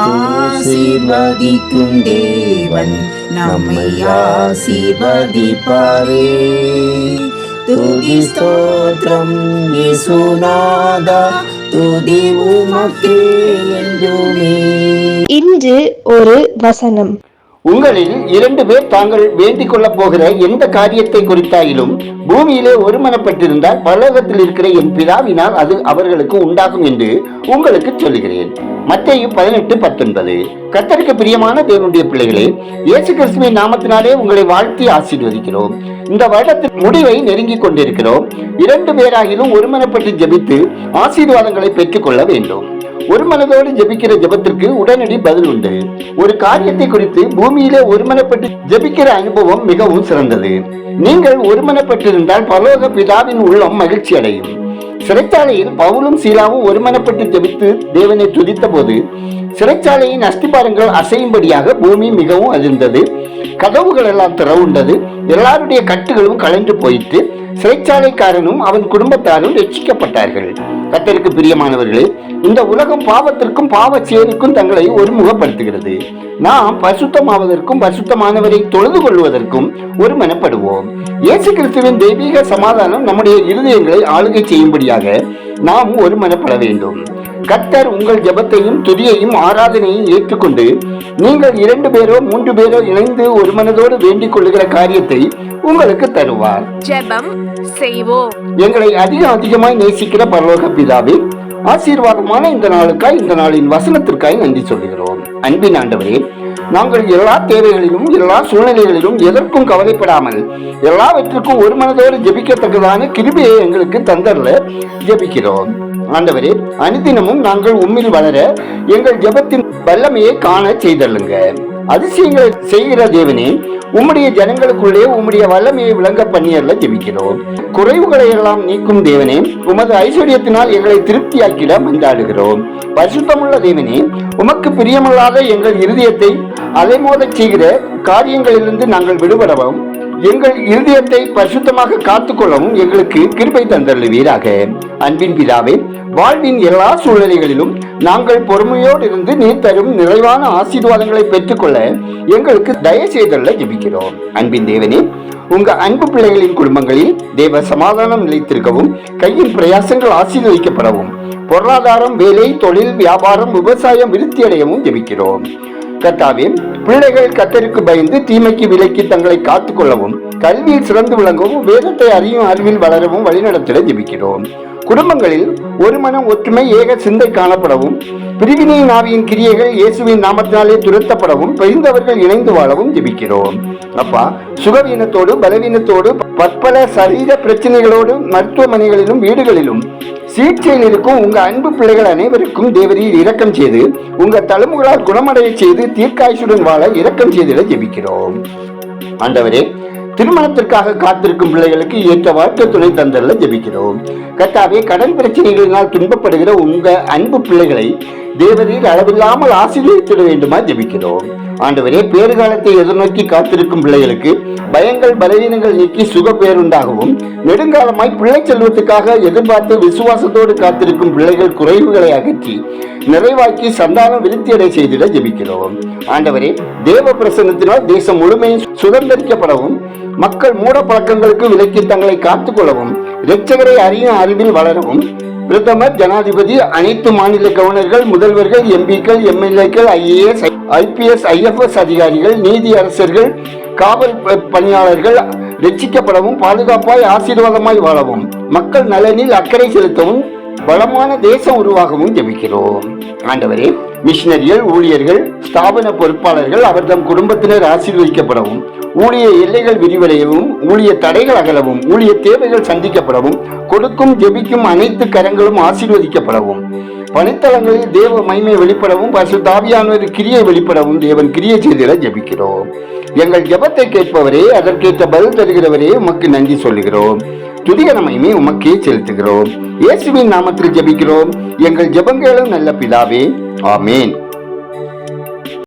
ஆசீர்வதிக்கும் தேவன் நம்மை ஆசீர்வதிப்பாரே. துதி ஸ்தோத்திரம் இயேசுநாதா, துதி உமக்கே என்றுமே. இன்று ஒரு வசனம். உங்களில் 2 பேர் தாங்கள் வேண்டிக் கொள்ளப் போகிற எந்த காரியத்தை குறித்தாயிலும் பூமியிலே ஒருமனப்பட்டிருந்தால் பரலோகத்தில் இருக்கிற என் பிதாவினால் அது அவர்களுக்கு உண்டாகும் என்று உங்களுக்கு சொல்லுகிறேன். மத்தேயு 18:19. கர்த்தருக்கு பிரியமான தேவனுடைய பிள்ளைகளே, இயேசு கிறிஸ்துவின் நாமத்தினாலே உங்களை வாழ்த்தி ஆசீர்வதிக்கிறோம். இந்த வருடத்தின் முடிவை நெருங்கிக் கொண்டிருக்கிறோம். 2 பேராகிலும் ஒருமனப்பட்டு ஜெபித்து ஆசீர்வாதங்களை பெற்றுக் கொள்ள வேண்டும். ஒரு மனதோடு ஜெபிக்கிற ஜெபத்திற்கு உடனடி பதில் உண்டு. ஒரு காரியத்தை குறித்து பூமியிலே ஒருமனப்பட்டு ஜெபிக்கிற அனுபவம் மிகவும் சிறந்தது. நீங்கள் ஒருமனப்பட்டிருந்தால் பரலோக பிதாவின் உள்ளம் மகிழ்ச்சி அடையும். சிறைச்சாலையில் பவுலும் சீலாவும் ஒருமனப்பட்டு ஜெபித்து தேவனை துதித்த போது சிறைச்சாலையின் அஸ்திபாரங்கள் அசையும்படியாக பூமி மிகவும் அதிர்ந்தது. கதவுகள் எல்லாம் திறவுண்டது. எல்லாருடைய கட்டுகளும் கலைந்து போயிட்டு சிறைச்சாலைக்காரனும் அவன் குடும்பத்தாரும் ரட்சிக்கப்பட்டார்கள். கர்த்தருக்கு பிரியமானவர்களே, இந்த உலகம் பாவத்திற்கும் பாவ செயலுக்கும் தங்களை ஒருமுகப்படுத்துகிறது. நாம் பரிசுத்தமாவதற்கும் பரிசுத்தமானவரை தொழுது கொள்வதற்கும் ஒருமனப்படுவோம். இயேசு கிறிஸ்துவின் தெய்வீக சமாதானம் நம்முடைய இருதயங்களை ஆளுகை செய்யும்படியாக நாம் ஒருமனப்பட வேண்டும். கர்த்தர் உங்கள் ஜெபத்தையும் துதியையும் ஆராதனையும் ஏற்றுக்கொண்டு நீங்கள் 2 பேரோ 3 பேரோ இணைந்து ஒரு மனதோடு வேண்டிக் கொள்ளுகிற காரியத்தை உங்களுக்கு தருவார். ஜெபம் செய்வோம். எங்களை அதிகமாய் நேசிக்கிற பரலோக பிதாவே, ஆசீர்வாதமான இந்த நாளுக்காய், இந்த நாளின் வசனத்திற்காய் நன்றி சொல்கிறோம். அன்பின் ஆண்டவரே, நாங்கள் எல்லா தேவைகளிலும் எல்லா சூழ்நிலைகளிலும் எதற்கும் கவலைப்படாமல் எல்லாவற்றுக்கும் ஒரு மனதோடு ஜெபிக்கத்தக்கதான கிருபையை எங்களுக்கு தந்தரல ஜெபிக்கிறோம். ஆண்டவரே, அனுதினமும் நாங்கள் உம்மில் வளர எங்கள் ஜெபத்தின் வல்லமையை காண செய்தள்ளுங்க. அதிசயங்களை செய்கிற தேவனே, உம்முடைய ஜனங்களுக்குள்ளே உம்முடைய வல்லமையை விளங்க பண்ணியல்ல ஜெபிக்கிறோம். குறைவுகளை எல்லாம் நீக்கும் தேவனே, உமது ஐஸ்வர்யத்தினால் எங்களை திருப்தியாக்கிட மன்றாடுகிறோம். பரிசுத்தமுள்ள தேவனே, உமக்கு பிரியமில்லாத எங்கள் இருதயத்தை அலைமோதச் செய்கிற காரியங்களிலிருந்து நாங்கள் விடுபடவும் எங்கள் இருதயத்தை பரிசுத்தமாக காத்துக்கொள்ளவும் எங்களுக்கு கிருபை தந்தருளுவீராக. அன்பின் பிதாவே, வாழ்வின் எல்லா சூழ்நிலைகளிலும் நாங்கள் பொறுமையோடு இருந்து நீர் தரும் நிறைவான ஆசீர்வாதங்களை பெற்றுக்கொள்ள எங்களுக்கு தயவு செய்தல்ல ஜெபிக்கிறோம். அன்பின் தேவனே, உங்க அன்பு பிள்ளைகளின் குடும்பங்களில் தேவ சமாதானம் நிலைத்திருக்கவும், கையின் பிரயாசங்கள் ஆசீர்வதிக்கப்படவும், பொருளாதாரம், வேலை, தொழில், வியாபாரம், விவசாயம் விருத்தியடையவும் ஜெபிக்கிறோம். கர்த்தாவே, பிள்ளைகள் கர்த்தருக்கு பயந்து தீமைக்கு விலக்கி தங்களை காத்துக் கொள்ளவும், கல்வியில் சிறந்து விளங்கவும், வேதத்தை அறியும் அறிவில் வளரவும் வழிநடத்திட ஜெபிக்கிறோம். குடும்பங்களில் ஒரு மனம், ஒற்றுமை, ஏக சிந்தை காணப்படவும், பிரிவினையின் ஆவியின் கிரியைகள் இயேசுவின் நாமத்தினாலே துரத்தப்படவும், பிரிந்தவர்கள் இணைந்து வாழவும் ஜெபிக்கிறோம். அப்பா, சுகவீனத்தோடு பலவீனத்தோடு பற்பல சரீர பிரச்சனைகளோடு மருத்துவமனைகளிலும் வீடுகளிலும் சிகிச்சையில் இருக்கும் உங்க அன்பு பிள்ளைகள் அனைவருக்கும் தேவரீர் இரக்கம் செய்து உங்க தலைமுகளால் குணமடைய செய்து தீர்க்காயுடன் வாழ இரக்கம் செய்திட ஜெபிக்கிறோம். ஆண்டவரே, திருமணத்திற்காக காத்திருக்கும் பிள்ளைகளுக்கு ஏற்ற வாழ்க்கை துணை தந்தல்ல ஜெபிக்கிறோம். கர்த்தாவே, கடன் பிரச்சனைகளினால் துன்பப்படுகிற உங்க அன்பு பிள்ளைகளை தேவரீர் அளவில்லாமல் ஆசீர்வதித்திட வேண்டுமா ஜெபிக்கிறோம். ஆண்டவரே, பேறுகாலத்தை எதிர்நோக்கி காத்திருக்கும் பிள்ளைகளுக்கு பயங்கள் பலவீனங்கள் நீக்கி சுக பேருண்டாகவும், நெடுங்காலமாய் பிள்ளை செல்வத்துக்காக எதிர்பார்த்து விசுவாசத்தோடு காத்திருக்கும் பிள்ளைகள் குறைவுகளை அகற்றி நிறைவாக்கி சந்தானம் விருத்தியடை செய்திட ஜெபிக்கிறோம். ஆண்டவரே, தேவ பிரசன்னத்தினால் தேசம் முழுமையும் சுதந்திரிக்கப்படவும், மக்கள் மூட பழக்கங்களுக்கு விலக்கி தங்களை காத்துக்கொள்ளவும், இரட்சகரை அறியும் அறிவில் வளரவும், பிரதமர், ஜனாதிபதி, அனைத்து மாநில கவர்னர்கள், முதல்வர்கள், எம்பிக்கள், எம்எல்ஏக்கள், IAS, IPS, IFS அதிகாரிகள், நீதி அரசர்கள், காவல் பணியாளர்கள் ரட்சிக்கப்படவும், பாதுகாப்பாய் ஆசீர்வாதமாய் வாழவும், மக்கள் நலனில் அக்கறை செலுத்தவும், பலமான தேசம் உருவாகவும் ஜெபிக்கிறோம். ஆண்டவரே, மிஷனரிகள், ஊழியர்கள், ஸ்தாபன பொறுப்பாளர்கள் அவர்தம் குடும்பத்தினர் ஆசீர்வதிக்கப்படவும், ஊழிய எல்லைகள் விரிவடையவும், ஊழிய தடைகள் அகலவும், ஊழிய தேவைகள் சந்திக்கப்படவும், கொடுக்கும் ஜெபிக்கும் அனைத்து கரங்களும் ஆசீர்வதிக்கப்படவும், பணித்தளங்களில் தேவ மகிமை வெளிப்படவும், பரிசுத்த ஆவியானவர் கிரியை வெளிப்படவும் தேவன் கிரியை செய்திட ஜெபிக்கிறோம். எங்கள் ஜெபத்தை கேட்பவரே, அதற்கேற்ற பதில் தருகிறவரே, உமக்கு நன்றி சொல்லுகிறோம். துதிகர மகிமை உமக்கே செலுத்துகிறோம். இயேசுவின் நாமத்தில் ஜெபிக்கிறோம். எங்கள் ஜெபங்களும் நல்ல பிதாவே, ஆமேன்.